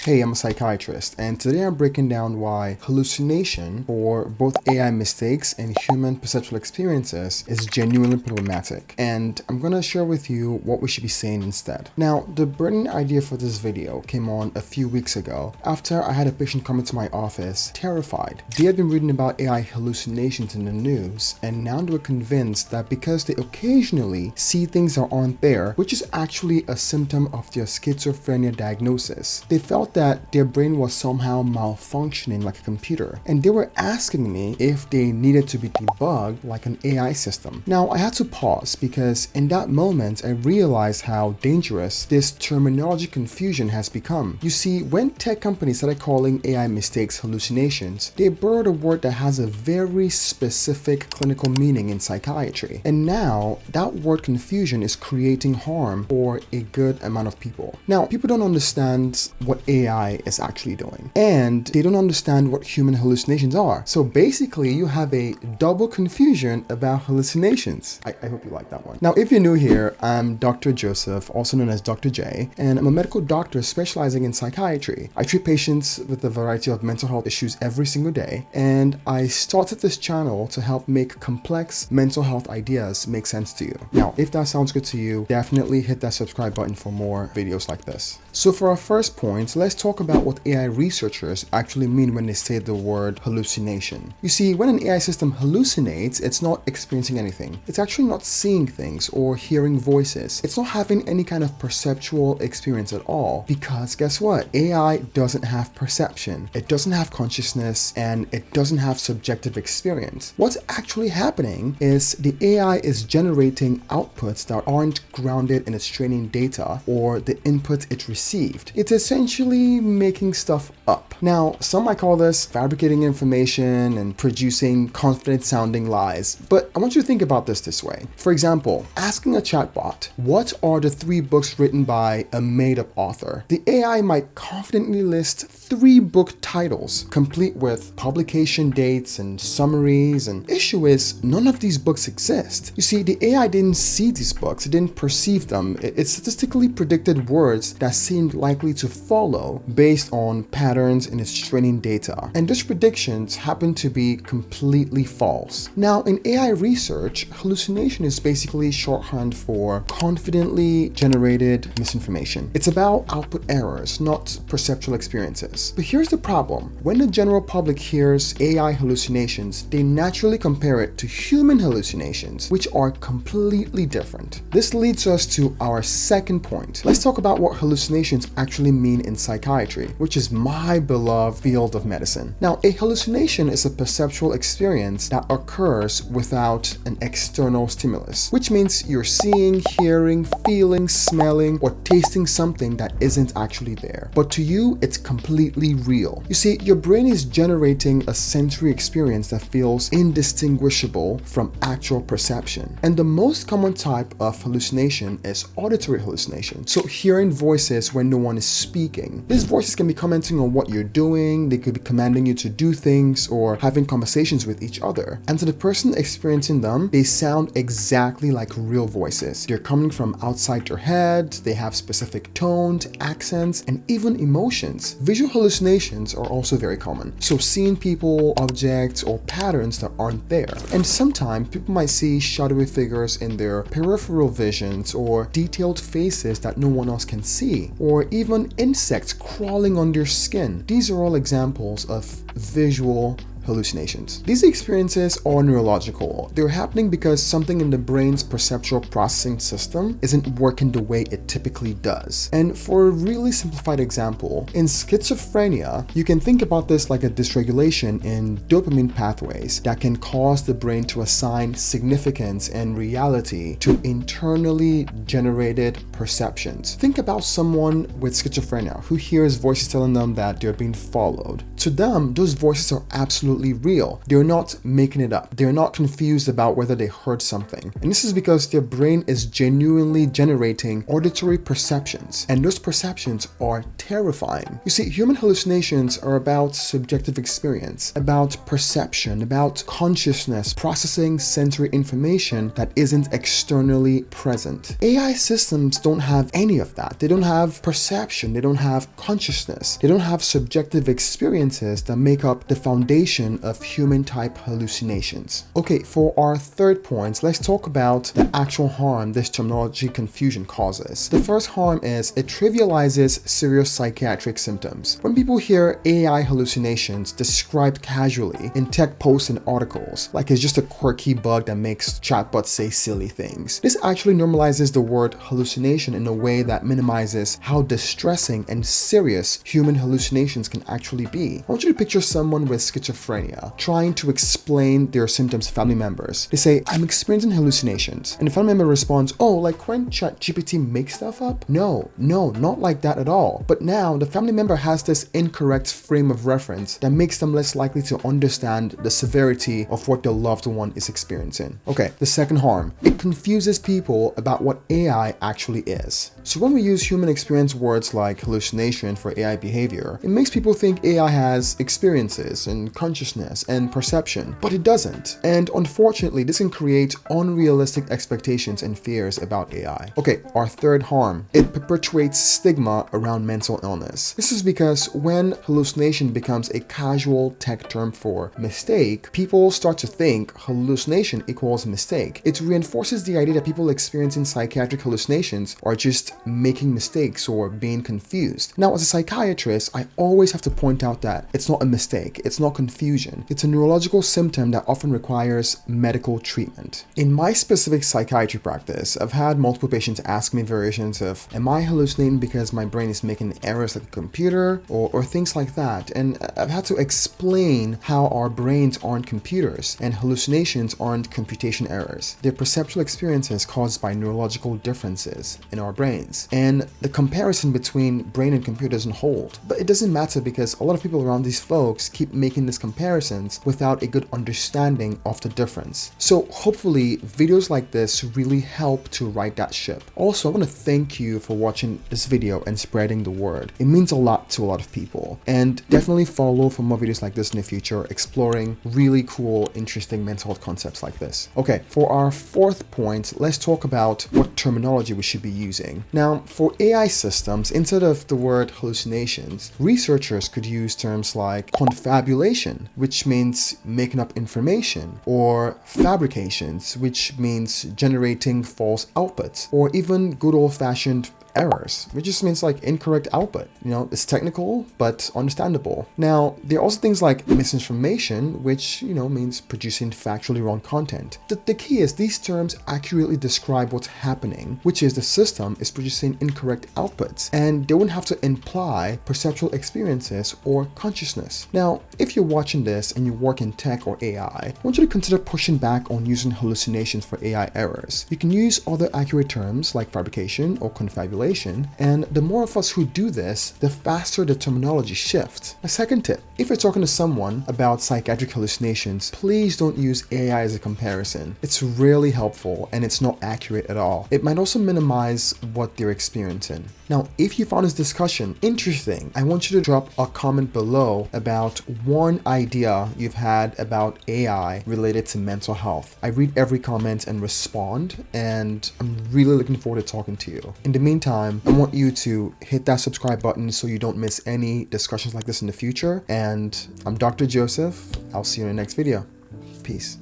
Hey, I'm a psychiatrist, and today I'm breaking down why hallucination for both AI mistakes and human perceptual experiences is genuinely problematic. And I'm going to share with you what we should be saying instead. Now, the burning idea for this video came on a few weeks ago after I had a patient come into my office terrified. They had been reading about AI hallucinations in the news, and now they were convinced that because they occasionally see things that aren't there, which is actually a symptom of their schizophrenia diagnosis, they felt that their brain was somehow malfunctioning like a computer, and they were asking me if they needed to be debugged like an AI system. Now, I had to pause because in that moment I realized how dangerous this terminology confusion has become. You see, when tech companies started calling AI mistakes hallucinations, they borrowed a word that has a very specific clinical meaning in psychiatry, and now that word confusion is creating harm for a good amount of people. Now, people don't understand what AI is actually doing, and they don't understand what human hallucinations are. So basically, you have a double confusion about hallucinations. I hope you like that one. Now, if you're new here, I'm Dr. Joseph, also known as Dr. J, and I'm a medical doctor specializing in psychiatry. I treat patients with a variety of mental health issues every single day, and I started this channel to help make complex mental health ideas make sense to you. Now, if that sounds good to you, definitely hit that subscribe button for more videos like this. So for our first point, let's talk about what AI researchers actually mean when they say the word hallucination. You see, when an AI system hallucinates, it's not experiencing anything. It's actually not seeing things or hearing voices. It's not having any kind of perceptual experience at all, because guess what? AI doesn't have perception, it doesn't have consciousness, and it doesn't have subjective experience. What's actually happening is the AI is generating outputs that aren't grounded in its training data or the input it received. It's essentially making stuff up. Now, some might call this fabricating information and producing confident sounding lies, but I want you to think about this way. For example, asking a chatbot, what are the 3 books written by a made-up author? The AI might confidently list 3 book titles, complete with publication dates and summaries, and issue is none of these books exist. You see, the AI didn't see these books, it didn't perceive them. It statistically predicted words that seemed likely to follow based on patterns in its training data, and those predictions happen to be completely false. Now, in AI research, hallucination is basically shorthand for confidently generated misinformation. It's about output errors, not perceptual experiences. But here's the problem. When the general public hears AI hallucinations, they naturally compare it to human hallucinations, which are completely different. This leads us to our second point. Let's talk about what hallucinations actually mean in psychiatry, which is my beloved field of medicine. Now, a hallucination is a perceptual experience that occurs without an external stimulus, which means you're seeing, hearing, feeling, smelling, or tasting something that isn't actually there. But to you, it's completely real. You see, your brain is generating a sensory experience that feels indistinguishable from actual perception. And the most common type of hallucination is auditory hallucination. So hearing voices when no one is speaking. These voices can be commenting on what you're doing, they could be commanding you to do things, or having conversations with each other. And to the person experiencing them, they sound exactly like real voices. They're coming from outside your head, they have specific tones, accents, and even emotions. Visual hallucinations are also very common. So seeing people, objects, or patterns that aren't there. And sometimes people might see shadowy figures in their peripheral visions, or detailed faces that no one else can see, or even insects crawling on their skin. These are all examples of visual hallucinations. These experiences are neurological. They're happening because something in the brain's perceptual processing system isn't working the way it typically does. And for a really simplified example, in schizophrenia, you can think about this like a dysregulation in dopamine pathways that can cause the brain to assign significance and reality to internally generated perceptions. Think about someone with schizophrenia who hears voices telling them that they're being followed. To them, those voices are absolutely real. They're not making it up. They're not confused about whether they heard something. And this is because their brain is genuinely generating auditory perceptions, and those perceptions are terrifying. You see, human hallucinations are about subjective experience, about perception, about consciousness, processing sensory information that isn't externally present. AI systems don't have any of that. They don't have perception, they don't have consciousness, they don't have subjective experiences that make up the foundation of human-type hallucinations. Okay, for our third point, let's talk about the actual harm this terminology confusion causes. The first harm is it trivializes serious psychiatric symptoms. When people hear AI hallucinations described casually in tech posts and articles, like it's just a quirky bug that makes chatbots say silly things, this actually normalizes the word hallucination in a way that minimizes how distressing and serious human hallucinations can actually be. I want you to picture someone with schizophrenia trying to explain their symptoms to family members. They say, "I'm experiencing hallucinations." And the family member responds, "Oh, like when ChatGPT makes stuff up?" No, not like that at all. But now the family member has this incorrect frame of reference that makes them less likely to understand the severity of what their loved one is experiencing. Okay, the second harm, it confuses people about what AI actually is. So when we use human experience words like hallucination for AI behavior, it makes people think AI has experiences and consciousness and perception, but it doesn't. And unfortunately, this can create unrealistic expectations and fears about AI. Okay, our third harm, it perpetuates stigma around mental illness. This is because when hallucination becomes a casual tech term for mistake, people start to think hallucination equals mistake. It reinforces the idea that people experiencing psychiatric hallucinations are just making mistakes or being confused. Now, as a psychiatrist, I always have to point out that it's not a mistake, it's not confusion. It's a neurological symptom that often requires medical treatment. In my specific psychiatry practice, I've had multiple patients ask me variations of, am I hallucinating because my brain is making errors like a computer, or things like that. And I've had to explain how our brains aren't computers and hallucinations aren't computation errors. They're perceptual experiences caused by neurological differences in our brains. And the comparison between brain and computer doesn't hold. But it doesn't matter because a lot of people around these folks keep making these comparisons without a good understanding of the difference. So hopefully videos like this really help to right that ship. Also, I want to thank you for watching this video and spreading the word. It means a lot to a lot of people. And definitely follow for more videos like this in the future, exploring really cool, interesting mental health concepts like this. Okay, for our fourth point, let's talk about what terminology we should be using. Now, for AI systems, instead of the word hallucinations, researchers could use terms like confabulation, which means making up information, or fabrications, which means generating false outputs, or even good old-fashioned errors, which just means like incorrect output. You know, it's technical, but understandable. Now, there are also things like misinformation, which, you know, means producing factually wrong content. The key is these terms accurately describe what's happening, which is the system is producing incorrect outputs, and they wouldn't have to imply perceptual experiences or consciousness. Now, if you're watching this and you work in tech or AI, I want you to consider pushing back on using hallucinations for AI errors. You can use other accurate terms like fabrication or confabulation, and the more of us who do this, the faster the terminology shifts. My second tip, if you're talking to someone about psychiatric hallucinations, please don't use AI as a comparison. It's really helpful and it's not accurate at all. It might also minimize what they're experiencing. Now, if you found this discussion interesting, I want you to drop a comment below about one idea you've had about AI related to mental health. I read every comment and respond, and I'm really looking forward to talking to you. In the meantime, I want you to hit that subscribe button so you don't miss any discussions like this in the future. And I'm Dr. Joseph. I'll see you in the next video. Peace.